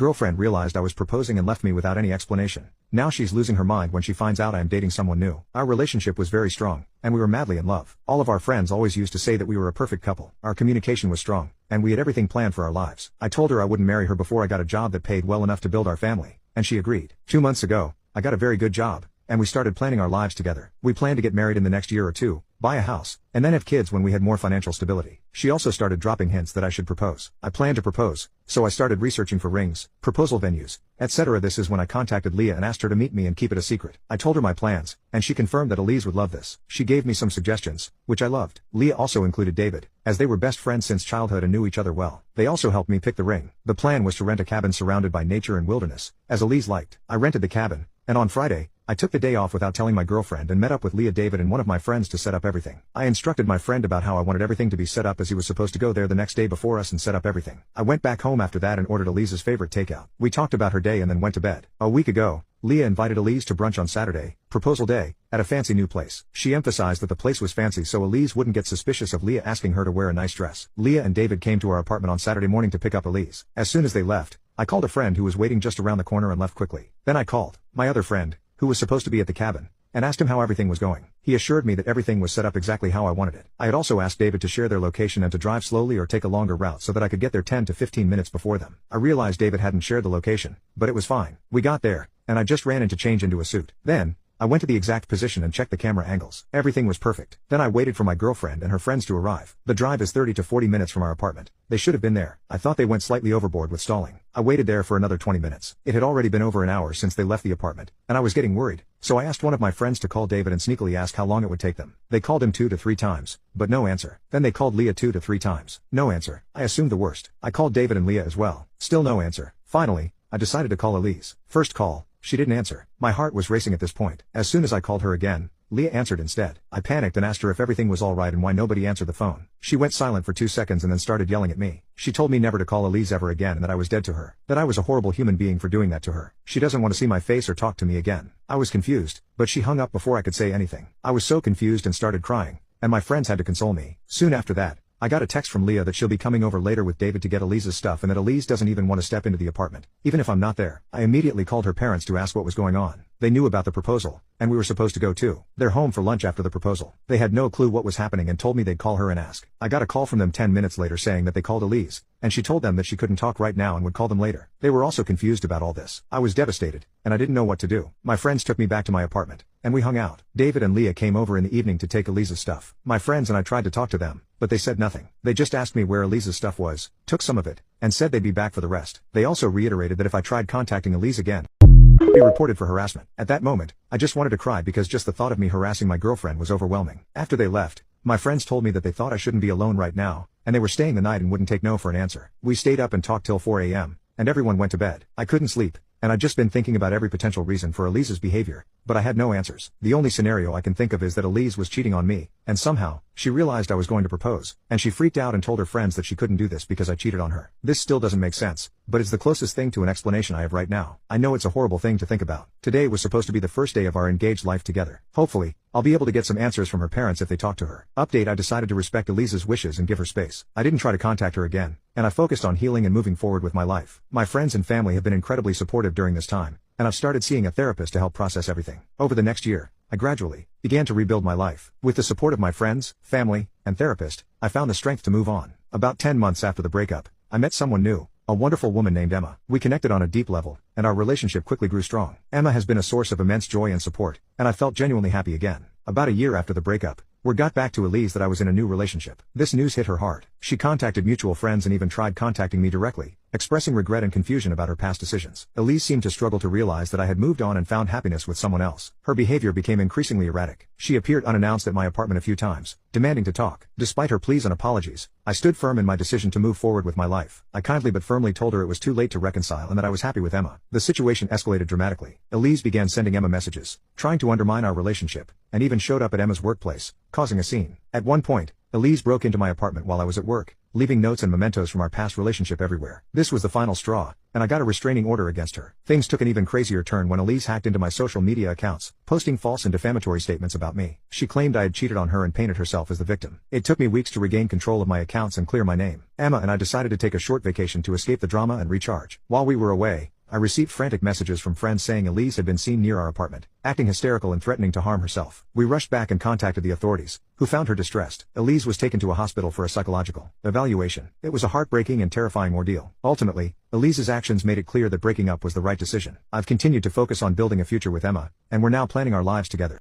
girlfriend realized I was proposing and left me without any explanation. Now she's losing her mind when she finds out I am dating someone new. Our relationship was very strong, and we were madly in love. All of our friends always used to say that we were a perfect couple. Our communication was strong, and we had everything planned for our lives. I told her I wouldn't marry her before I got a job that paid well enough to build our family, and she agreed. 2 months ago, I got a very good job, and we started planning our lives together. We planned to get married in the next year or two, buy a house, and then have kids when we had more financial stability. She also started dropping hints that I should propose. I planned to propose, so I started researching for rings, proposal venues, etc. This is when I contacted Leah and asked her to meet me and keep it a secret. I told her my plans, and she confirmed that Elise would love this. She gave me some suggestions, which I loved. Leah also included David, as they were best friends since childhood and knew each other well. They also helped me pick the ring. The plan was to rent a cabin surrounded by nature and wilderness, as Elise liked. I rented the cabin, and on Friday, I took the day off without telling my girlfriend and met up with Leah, David, and one of my friends to set up everything. I instructed my friend about how I wanted everything to be set up, as he was supposed to go there the next day before us and set up everything. I went back home after that and ordered Elise's favorite takeout. We talked about her day and then went to bed. A week ago, Leah invited Elise to brunch on Saturday, proposal day, at a fancy new place. She emphasized that the place was fancy so Elise wouldn't get suspicious of Leah asking her to wear a nice dress. Leah and David came to our apartment on Saturday morning to pick up Elise. As soon as they left, I called a friend who was waiting just around the corner and left quickly. Then I called my other friend, who was supposed to be at the cabin, and asked him how everything was going. He assured me that everything was set up exactly how I wanted it. I had also asked David to share their location and to drive slowly or take a longer route so that I could get there 10 to 15 minutes before them. I realized David hadn't shared the location, but it was fine. We got there, and I just ran in to change into a suit. Then, I went to the exact position and checked the camera angles. Everything was perfect. Then I waited for my girlfriend and her friends to arrive. The drive is 30 to 40 minutes from our apartment. They should have been there. I thought they went slightly overboard with stalling. I waited there for another 20 minutes. It had already been over an hour since they left the apartment, and I was getting worried. So I asked one of my friends to call David and sneakily ask how long it would take them. They called him 2 to 3 times, but no answer. Then they called Leah 2 to 3 times. No answer. I assumed the worst. I called David and Leah as well. Still no answer. Finally, I decided to call Elise. First call, she didn't answer. My heart was racing at this point. As soon as I called her again, Leah answered instead. I panicked and asked her if everything was all right and why nobody answered the phone. She went silent for 2 seconds and then started yelling at me. She told me never to call Elise ever again and that I was dead to her. That I was a horrible human being for doing that to her. She doesn't want to see my face or talk to me again. I was confused, but she hung up before I could say anything. I was so confused and started crying, and my friends had to console me. Soon after that, I got a text from Leah that she'll be coming over later with David to get Elise's stuff and that Elise doesn't even want to step into the apartment, even if I'm not there. I immediately called her parents to ask what was going on. They knew about the proposal, and we were supposed to go to their home for lunch after the proposal. They had no clue what was happening and told me they'd call her and ask. I got a call from them 10 minutes later saying that they called Elise, and she told them that she couldn't talk right now and would call them later. They were also confused about all this. I was devastated, and I didn't know what to do. My friends took me back to my apartment, and we hung out. David and Leah came over in the evening to take Elise's stuff. My friends and I tried to talk to them, but they said nothing. They just asked me where Elise's stuff was, took some of it, and said they'd be back for the rest. They also reiterated that if I tried contacting Elise again, I'd be reported for harassment. At that moment, I just wanted to cry because just the thought of me harassing my girlfriend was overwhelming. After they left, my friends told me that they thought I shouldn't be alone right now, and they were staying the night and wouldn't take no for an answer. We stayed up and talked till 4 a.m., and everyone went to bed. I couldn't sleep, and I'd just been thinking about every potential reason for Elise's behavior, but I had no answers. The only scenario I can think of is that Elise was cheating on me, and somehow, she realized I was going to propose, and she freaked out and told her friends that she couldn't do this because I cheated on her. This still doesn't make sense, but it's the closest thing to an explanation I have right now. I know it's a horrible thing to think about. Today was supposed to be the first day of our engaged life together. Hopefully, I'll be able to get some answers from her parents if they talk to her. Update: I decided to respect Elise's wishes and give her space. I didn't try to contact her again, and I focused on healing and moving forward with my life. My friends and family have been incredibly supportive during this time, and I've started seeing a therapist to help process everything. Over the next year, I gradually began to rebuild my life. With the support of my friends, family, and therapist, I found the strength to move on. About 10 months after the breakup, I met someone new, a wonderful woman named Emma. We connected on a deep level, and our relationship quickly grew strong. Emma has been a source of immense joy and support, and I felt genuinely happy again. About a year after the breakup, word got back to Elise that I was in a new relationship. This news hit her hard. She contacted mutual friends and even tried contacting me directly, expressing regret and confusion about her past decisions. Elise seemed to struggle to realize that I had moved on and found happiness with someone else. Her behavior became increasingly erratic. She appeared unannounced at my apartment a few times, demanding to talk. Despite her pleas and apologies, I stood firm in my decision to move forward with my life. I kindly but firmly told her it was too late to reconcile and that I was happy with Emma. The situation escalated dramatically. Elise began sending Emma messages, trying to undermine our relationship, and even showed up at Emma's workplace, causing a scene. At one point, Elise broke into my apartment while I was at work, leaving notes and mementos from our past relationship everywhere. This was the final straw, and I got a restraining order against her. Things took an even crazier turn when Elise hacked into my social media accounts, posting false and defamatory statements about me. She claimed I had cheated on her and painted herself as the victim. It took me weeks to regain control of my accounts and clear my name. Emma and I decided to take a short vacation to escape the drama and recharge. While we were away, I received frantic messages from friends saying Elise had been seen near our apartment, acting hysterical and threatening to harm herself. We rushed back and contacted the authorities, who found her distressed. Elise was taken to a hospital for a psychological evaluation. It was a heartbreaking and terrifying ordeal. Ultimately, Elise's actions made it clear that breaking up was the right decision. I've continued to focus on building a future with Emma, and we're now planning our lives together.